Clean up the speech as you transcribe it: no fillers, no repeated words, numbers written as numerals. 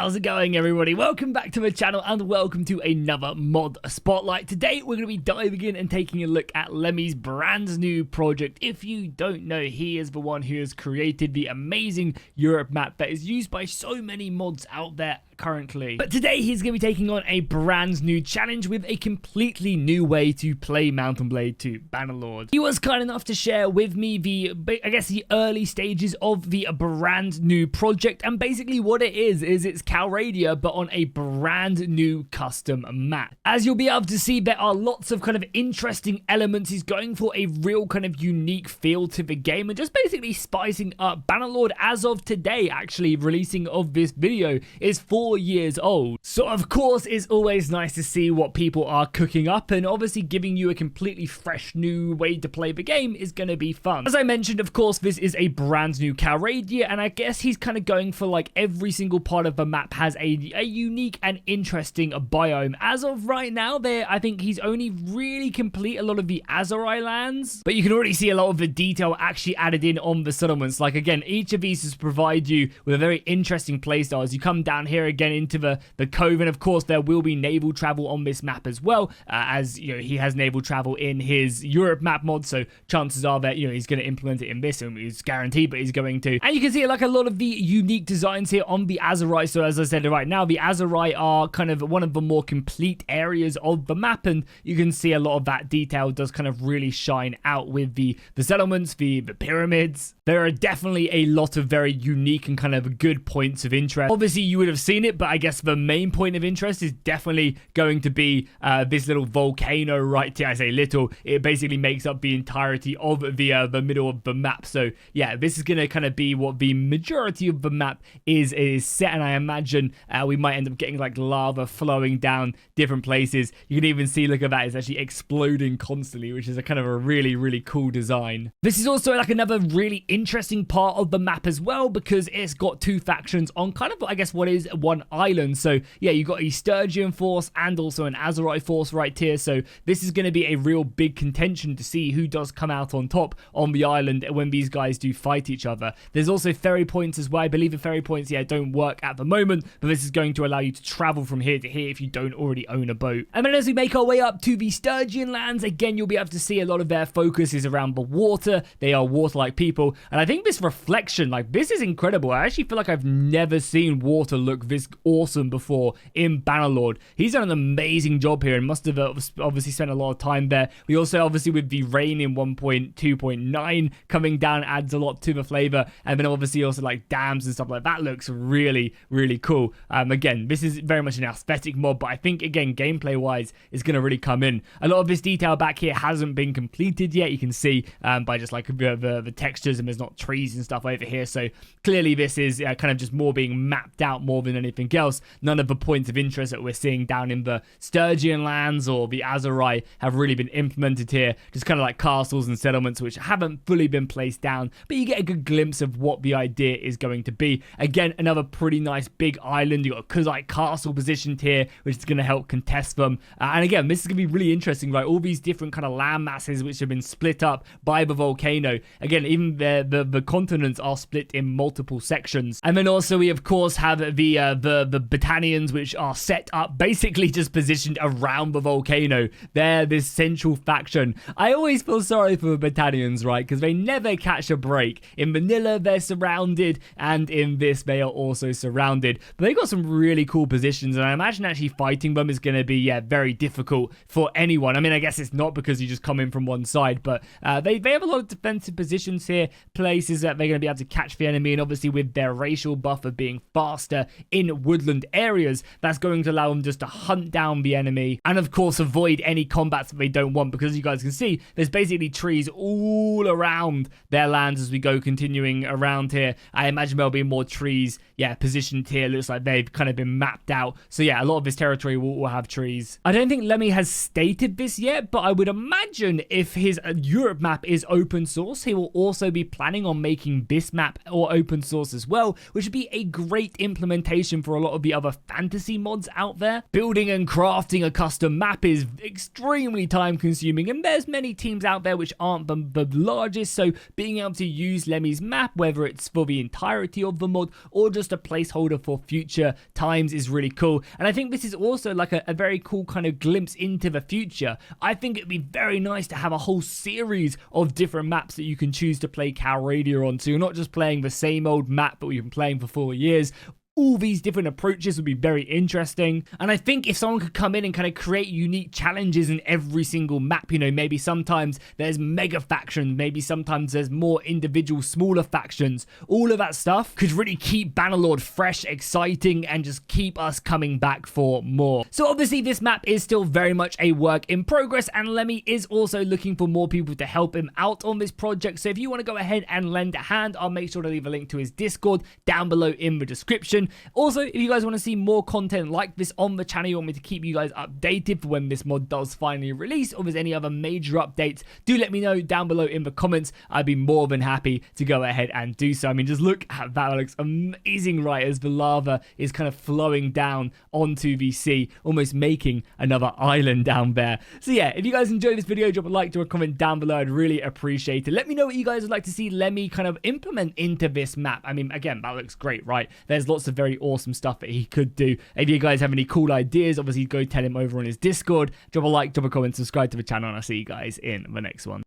How's it going, everybody? Welcome back to my channel and welcome to another mod spotlight. Today we're going to be diving in and taking a look at Lemmy's brand new project. If you don't know, he is the one who has created the amazing Europe map that is used by so many mods out there currently. But today he's going to be taking on a brand new challenge with a completely new way to play Mount & Blade 2 Bannerlord. He was kind enough to share with me the early stages of the brand new project, and basically what it is it's Calradia but on a brand new custom map. As you'll be able to see, there are lots of kind of interesting elements. He's going for a real kind of unique feel to the game and just basically spicing up Bannerlord. As of today, actually releasing of this video, is 4 years old. So of course it's always nice to see what people are cooking up, and obviously giving you a completely fresh new way to play the game is going to be fun. As I mentioned, of course, this is a brand new Calradia, and I guess he's kind of going for like every single part of the map has a unique and interesting biome. As of right now, I think he's only really complete a lot of the Azurai lands, but you can already see a lot of the detail actually added in on the settlements. Like again, each of these is provide you with a very interesting playstyle. As you come down here again into the cove, and of course there will be naval travel on this map as well, as you know, he has naval travel in his Europe map mod, so chances are that he's going to implement it in this, and it's guaranteed, but he's going to. And you can see like a lot of the unique designs here on the Azurai. So as I said, right now the Azurai are kind of one of the more complete areas of the map, and you can see a lot of that detail does kind of really shine out with the settlements, the pyramids. There are definitely a lot of very unique and kind of good points of interest. Obviously you would have seen it, but I guess the main point of interest is definitely going to be this little volcano right here. I say little, it basically makes up the entirety of the middle of the map. So yeah, this is going to kind of be what the majority of the map is set, and I imagine we might end up getting like lava flowing down different places. You can even see, look at that, it's actually exploding constantly, which is a kind of a really cool design. This is also like another really interesting part of the map as well, because it's got two factions on kind of, I guess, what is one island. So yeah, you got a Sturgian force and also an Azurai force right here. So this is going to be a real big contention to see who does come out on top on the island when these guys do fight each other. There's also ferry points as well. I believe the ferry points, yeah, don't work at the moment, but this is going to allow you to travel from here to here if you don't already own a boat. And then as we make our way up to the Sturgian lands, again, you'll be able to see a lot of their focus is around the water. They are water-like people, and I think this reflection, like, this is incredible. I actually feel like I've never seen water look this awesome before in Bannerlord. He's done an amazing job here and must have obviously spent a lot of time there. We also, obviously, with the rain in 1.2.9 coming down, adds a lot to the flavor, and then obviously also like dams and stuff like that looks really cool. Again, this is very much an aesthetic mod, but I think again, gameplay wise, it's going to really come in. A lot of this detail back here hasn't been completed yet. You can see by just like the textures, and there's not trees and stuff over here, so clearly this is kind of just more being mapped out more than anything else. None of the points of interest that we're seeing down in the Sturgian lands or the Azurai have really been implemented here. Just kind of like castles and settlements which haven't fully been placed down, but you get a good glimpse of what the idea is going to be. Again, another pretty nice big island. You got a Kuzite castle positioned here, which is going to help contest them. And again, this is going to be really interesting, right? All these different kind of land masses which have been split up by the volcano. Again, even the continents are split in multiple sections. And then also we of course have the battalions, which are set up basically just positioned around the volcano. They're this central faction. I always feel sorry for the battalions, right? Because they never catch a break. In Manila, they're surrounded, and in this, they are also surrounded. But they've got some really cool positions, and I imagine actually fighting them is going to be, yeah, very difficult for anyone. I mean, I guess it's not because you just come in from one side, but they have a lot of defensive positions here, places that they're going to be able to catch the enemy, and obviously with their racial buff of being faster in woodland areas, that's going to allow them just to hunt down the enemy, and of course avoid any combats that they don't want, because as you guys can see, there's basically trees all around their lands as we go continuing around here. I imagine there'll be more trees, yeah, positioned here. Looks like they've kind of been mapped out. So yeah, a lot of this territory will have trees. I don't think Lemmy has stated this yet, but I would imagine if his Europe map is open source, he will also be planning on making this map or open source as well, which would be a great implementation for a lot of the other fantasy mods out there. Building and crafting a custom map is extremely time consuming, and there's many teams out there which aren't the largest, so being able to use Lemmy's map, whether it's for the entirety of the mod or just a placeholder for for future times is really cool. And I think this is also like a very cool kind of glimpse into the future. I think it'd be very nice to have a whole series of different maps that you can choose to play Calradia on, so you're not just playing the same old map that we've been playing for 4 years. All these different approaches would be very interesting. And I think if someone could come in and kind of create unique challenges in every single map, you know, maybe sometimes there's mega factions, maybe sometimes there's more individual smaller factions, all of that stuff could really keep Bannerlord fresh, exciting, and just keep us coming back for more. So obviously this map is still very much a work in progress, and Lemmy is also looking for more people to help him out on this project. So if you want to go ahead and lend a hand, I'll make sure to leave a link to his Discord down below in the description. Also, if you guys want to see more content like this on the channel, you want me to keep you guys updated for when this mod does finally release, or if there's any other major updates, do let me know down below in the comments. I'd be more than happy to go ahead and do so. I mean, just look at that. It looks amazing, right, as the lava is kind of flowing down onto the sea, almost making another island down there. So yeah, if you guys enjoyed this video, drop a like, drop a comment down below. I'd really appreciate it. Let me know what you guys would like to see Lemmy kind of implement into this map. I mean, again, that looks great, right? There's lots of very awesome stuff that he could do. If you guys have any cool ideas, obviously go tell him over on his Discord. Drop a like, drop a comment, subscribe to the channel, and I'll see you guys in the next one.